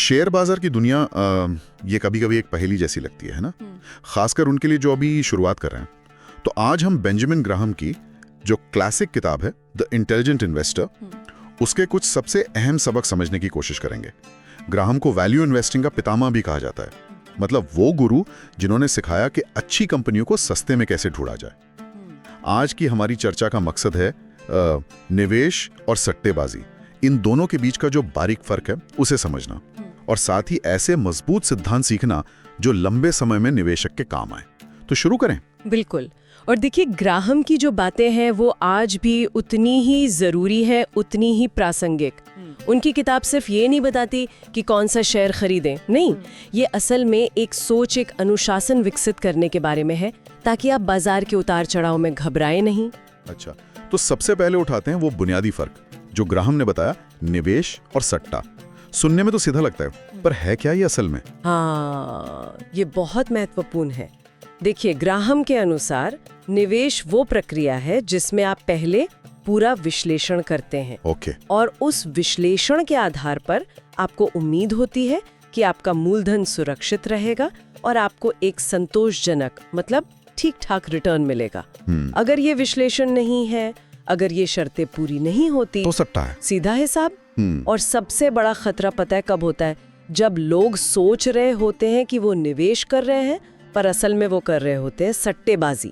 Share बाजार की दुनिया ये कभी कभी एक पहेली जैसी लगती है ना, खासकर उनके लिए जो अभी शुरुआत कर रहे हैं। तो आज हम बेंजामिन ग्राहम की जो क्लासिक किताब है द इंटेलिजेंट इन्वेस्टर, उसके कुछ सबसे अहम सबक समझने की कोशिश करेंगे। ग्राहम को वैल्यू इन्वेस्टिंग का पितामह भी कहा जाता है, मतलब वो गुरु जिन्होंने सिखाया कि अच्छी कंपनियों को सस्ते में कैसे ढूंढा जाए। आज की हमारी चर्चा का मकसद है निवेश और सट्टेबाजी, इन दोनों के बीच का जो बारीक फर्क है उसे समझना, और साथ ही ऐसे मजबूत सिद्धांत सीखना जो लंबे समय में निवेशक के काम आए। तो शुरू करें। बिल्कुल। और देखिए, ग्राहम की जो बातें हैं वो आज भी उतनी ही ज़रूरी है, उतनी ही प्रासंगिक। उनकी किताब सिर्फ ये नहीं बताती कि कौन सा शेयर खरीदें, नहीं, ये असल में एक सोच, एक अनुशासन विकसित करने के बारे में है, ताकि आप बाजार के उतार चढ़ाव में घबराएं नहीं। अच्छा, तो सबसे पहले उठाते हैं वो बुनियादी फर्क जो ग्राहम ने बताया, निवेश और सट्टा। सुनने में तो सीधा लगता है, पर है क्या ये असल में? हाँ, ये बहुत महत्वपूर्ण है। देखिए, ग्राहम के अनुसार निवेश वो प्रक्रिया है जिसमें आप पहले पूरा विश्लेषण करते हैं। ओके। और उस विश्लेषण के आधार पर आपको उम्मीद होती है कि आपका मूलधन सुरक्षित रहेगा और आपको एक संतोषजनक, मतलब ठीक ठाक रिटर्न मिलेगा। अगर ये विश्लेषण नहीं है, अगर ये शर्तें पूरी नहीं होती, तो सट्टा है, सीधा हिसाब। और सबसे बड़ा खतरा पता है कब होता है? जब लोग सोच रहे होते हैं कि वो निवेश कर रहे हैं, पर असल में वो कर रहे होते हैं सट्टेबाजी।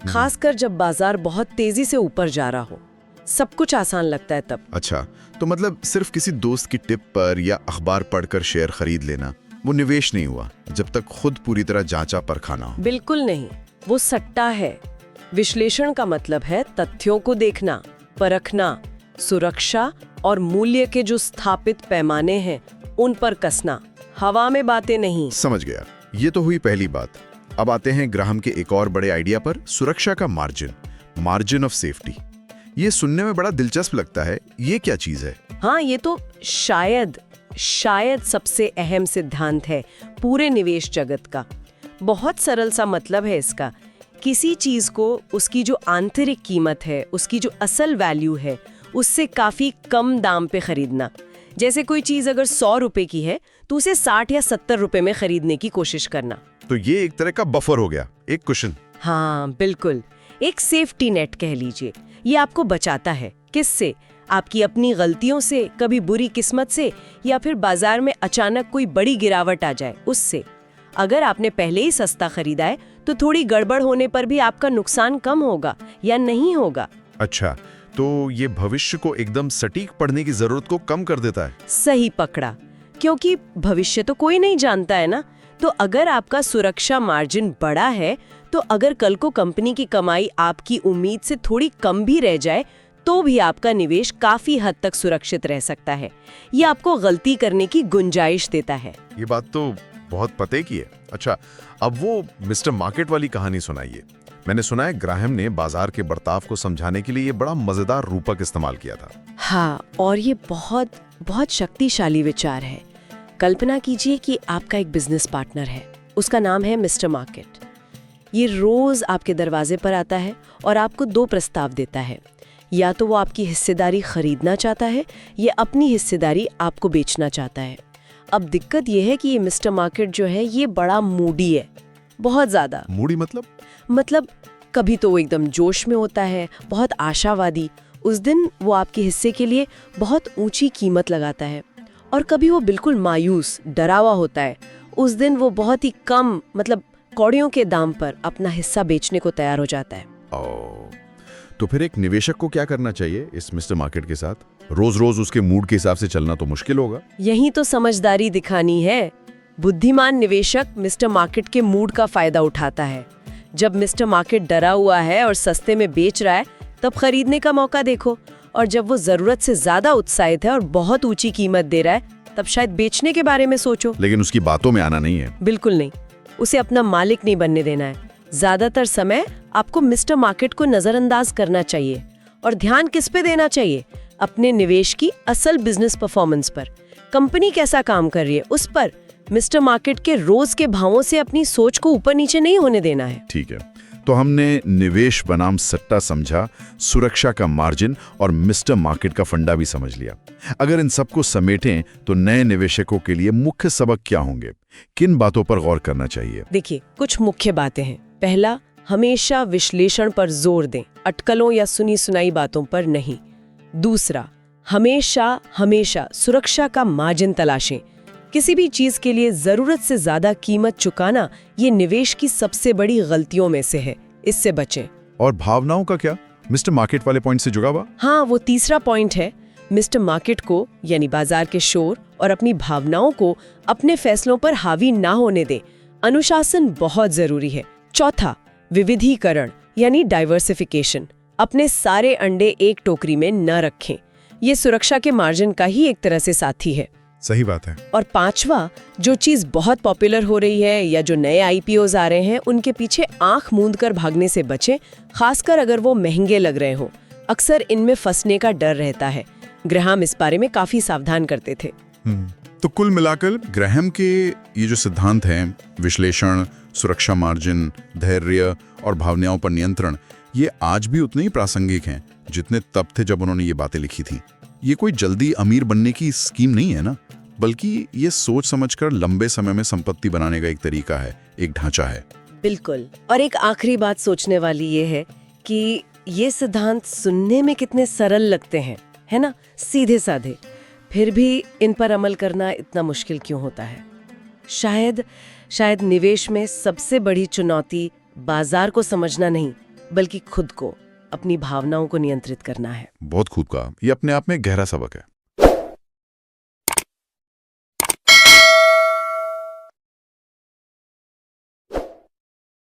खासकर जब बाजार बहुत तेजी से ऊपर जा रहा हो, सब कुछ आसान लगता है तब। अच्छा, तो मतलब सिर्फ किसी दोस्त की टिप पर या अखबार पढ़कर शेयर खरीद लेना वो निवेश नहीं हुआ, जब तक खुद पूरी तरह जांचा परखा ना हो। बिल्कुल नहीं, वो सट्टा है। विश्लेषण का मतलब है तथ्यों को देखना, परखना, सुरक्षा और मूल्य के जो स्थापित पैमाने हैं उन पर कसना, हवा में बातें नहीं। समझ गया, ये तो हुई पहली बात। अब आते हैं ग्राहम के एक और बड़े आइडिया पर, सुरक्षा का मार्जिन ऑफ सेफ्टी। ये सुनने में बड़ा दिलचस्प लगता है, ये क्या चीज है? हाँ, ये तो शायद सबसे अहम सिद्धांत है पूरे निवेश जगत का। बहुत सरल सा मतलब है इसका, किसी चीज को उसकी जो आंतरिक कीमत है, उसकी जो असल वैल्यू है, उससे काफी कम दाम पे खरीदना। जैसे कोई चीज अगर 100 रुपए की है तो उसे 60 या 70 रुपए में खरीदने की कोशिश करना। तो ये एक तरह का बफर हो गया, एक कुशन। हाँ बिल्कुल, एक सेफ्टी नेट कह लीजिए। ये आपको बचाता है किससे? आपकी अपनी गलतियों से, कभी बुरी किस्मत से, या फिर बाजार में अचानक कोई बड़ी गिरावट आ जाए उससे। अगर आपने पहले ही सस्ता खरीदा है तो थोड़ी गड़बड़ होने पर भी आपका नुकसान कम होगा या नहीं होगा। अच्छा, तो ये भविष्य को एकदम सटीक पढ़ने की जरूरत को कम कर देता है। सही पकड़ा, क्योंकि भविष्य तो कोई नहीं जानता है ना। तो अगर आपका सुरक्षा मार्जिन बड़ा है, तो अगर कल को कंपनी की कमाई आपकी उम्मीद से थोड़ी कम भी रह जाए, तो भी आपका निवेश काफी हद तक सुरक्षित रह सकता है। ये आपको गलती करने की गुंजाइश देता है। ये बात तो बहुत पते की है। अच्छा, अब वो मिस्टर मार्केट वाली कहानी सुनाइए। मैंने सुना है ग्राहम ने बाजार के बर्ताव को समझाने के लिए ये बड़ा मजेदार रूपक इस्तेमाल किया था। हाँ, और ये बहुत बहुत शक्तिशाली विचार है। कल्पना कीजिए कि आपका एक बिजनेस पार्टनर है, उसका नाम है मिस्टर मार्केट। ये रोज आपके दरवाजे पर आता है और आपको 2 प्रस्ताव देता है। या तो वो आपकी हिस्सेदारी खरीदना चाहता है या अपनी हिस्सेदारी आपको बेचना चाहता है। अब दिक्कत ये है कि ये मिस्टर मार्केट जो है ये बड़ा मूडी है, बहुत ज्यादा। मूडी मतलब कभी तो वो एकदम जोश में होता है, बहुत आशावादी। उस दिन वो आपके हिस्से के लिए बहुत ऊंची कीमत लगाता है। और कभी वो बिल्कुल मायूस, डरा हुआ होता है। उस दिन वो बहुत ही कम, मतलब कौड़ियों के दाम पर अपना हिस्सा बेचने को तैयार हो जाता है। तो फिर एक निवेशक को क्या करना चाहिए इस मिस्टर मार्केट के साथ? रोज रोज उसके मूड के हिसाब से चलना तो मुश्किल होगा। यही तो समझदारी दिखानी है। बुद्धिमान निवेशक मिस्टर मार्केट के मूड का फायदा उठाता है। जब मिस्टर मार्केट डरा हुआ है और सस्ते में बेच रहा है, तब खरीदने का मौका देखो। और जब वो जरूरत से ज्यादा उत्साहित है और बहुत ऊंची कीमत दे रहा है, तब शायद बेचने के बारे में सोचो। लेकिन उसकी बातों में आना नहीं है। बिल्कुल नहीं, उसे अपना मालिक नहीं बनने देना है। ज्यादातर समय आपको मिस्टर मार्केट को नजरअंदाज करना चाहिए। और ध्यान किस पे देना चाहिए? अपने निवेश की असल बिजनेस परफॉर्मेंस पर। कंपनी कैसा काम कर रही है उस पर। मिस्टर मार्केट के रोज के भावों से अपनी सोच को ऊपर नीचे नहीं होने देना है। ठीक है, तो हमने निवेश बनाम सट्टा समझा, सुरक्षा का मार्जिन और मिस्टर मार्केट का फंडा भी समझ लिया। अगर इन सबको समेटें तो नए निवेशकों के लिए मुख्य सबक क्या होंगे? किन बातों पर गौर करना चाहिए? देखिए, कुछ मुख्य बातें हैं। पहला, हमेशा विश्लेषण पर जोर दें, अटकलों या सुनी सुनाई बातों पर नहीं। दूसरा, हमेशा सुरक्षा का मार्जिन तलाशें। किसी भी चीज के लिए जरूरत से ज्यादा कीमत चुकाना ये निवेश की सबसे बड़ी गलतियों में से है, इससे बचें। और भावनाओं का क्या? मिस्टर मार्केट वाले पॉइंट से जुड़ा हुआ? हाँ, वो तीसरा पॉइंट है। मिस्टर मार्केट को यानी बाजार के शोर और अपनी भावनाओं को अपने फैसलों पर हावी ना होने दें। अनुशासन बहुत जरूरी है। चौथा, विविधीकरण यानी डाइवर्सिफिकेशन। अपने सारे अंडे एक टोकरी में न रखें। ये सुरक्षा के मार्जिन का ही एक तरह से साथी है। सही बात है। और पांचवा, जो चीज बहुत पॉपुलर हो रही है या जो नए आईपीओज आ रहे हैं उनके पीछे आंख मूंद कर भागने से बचें, खासकर अगर वो महंगे लग रहे हों। अक्सर इनमें फंसने का डर रहता है। ग्राहम इस बारे में काफी सावधान करते थे। तो कुल मिलाकर ग्राहम के ये जो सिद्धांत हैं, विश्लेषण, सुरक्षा मार्जिन, धैर्य और भावनाओं पर नियंत्रण, ये आज भी उतने ही प्रासंगिक हैं जितने तब थे जब उन्होंने ये बातें लिखी थी। ये कोई जल्दी अमीर बनने की स्कीम नहीं है ना, बल्कि ये सोच समझकर लंबे समय में संपत्ति बनाने का एक तरीका है, एक ढांचा है। बिल्कुल। और एक आखिरी बात सोचने वाली ये है कि ये सिद्धांत सुनने में कितने सरल लगते हैं, है ना, सीधे साधे, फिर भी इन पर अमल करना इतना मुश्किल क्यों होता है? शायद निवेश में सबसे बड़ी चुनौती बाजार को समझना नहीं, बल्कि खुद को, अपनी भावनाओं को नियंत्रित करना है। बहुत खूब कहा। ये अपने आप में गहरा सबक है।